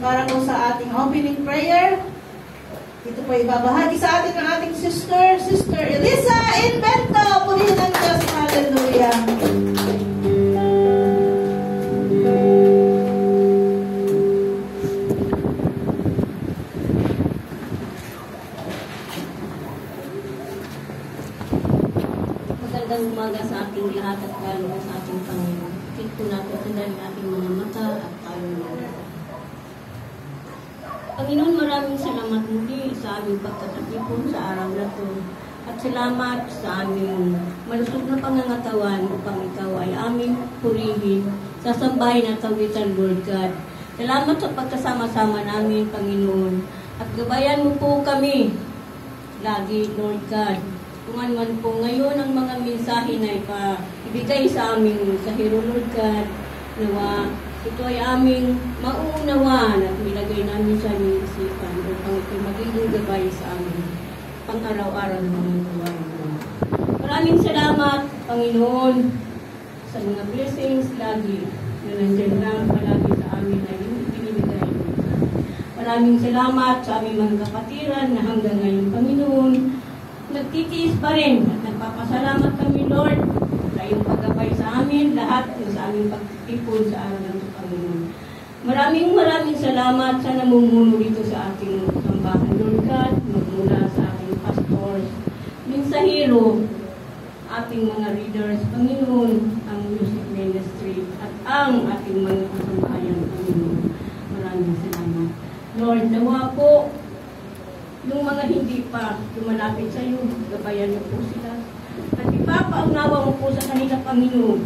para po sa ating opening prayer. Ito po ibabahagi sa atin ng ating Sister Elisa Invento. Purihin ang Diyos. Hallelujah. Magandang umaga sa ating lahat at lalo sa ating Panginoon. Ito natin tandaan ating mga mata at kaluluwa. Panginoon, maraming salamat muli sa aming pagkakatipon sa araw na ito. At salamat sa aming malusog na pangangatawan upang ikaw ay aming purihin sa sambahin at tawitan, Lord God. Salamat sa pagkasama-sama namin, Panginoon. At gabayan mo po kami lagi, Lord God. Kung ano man po ngayon ang mga mensahe na ibigay sa aming sa Hero, Lord God, nawa ito ay aming mauunawaan at nilagay namin sa aming isipan upang ito magiging gabay sa aming pang-araw-araw ng mga gawain. Maraming salamat, Panginoon, sa mga blessings lagi na nandiyan lang palagi sa amin na yung ibinibigay. Maraming salamat sa aming mga kapatiran na hanggang ngayon, Panginoon, nagtitiis pa rin at nagpapasalamat kami, Lord, sa iyong paggabay sa amin, lahat sa aming pagtitipon sa araw ng Panginoon. Maraming salamat sa namumuno dito sa ating sambahan, Lord God, magmula sa ating pastors, mensahero, ating mga readers, Panginoon, ang music ministry, at ang ating mga kasambahayan, Panginoon. Maraming salamat. Lord, nawa po, yung mga hindi pa lumalapit sa iyo, gabayan mo po sila. At ipapaunawa mo po sa kanila, Panginoon,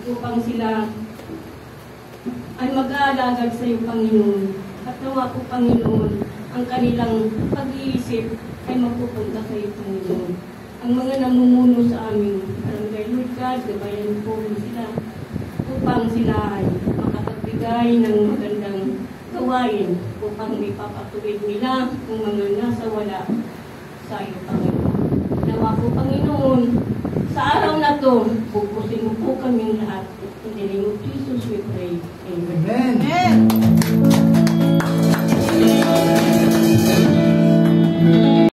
upang sila ay mag-aalagad sa iyo, Panginoon. At nawa po, Panginoon, ang kanilang pag-iisip ay mapupunta sa iyo, Panginoon. Ang mga namumuno sa aming barangay, Lord God, gabayan po sila upang sila ay makapagbigay ng magandang gawain upang may papatuwid nila kung mga nasa wala sa iyo, Panginoon. Nawa po, Panginoon, sa araw na to, pupusin mo po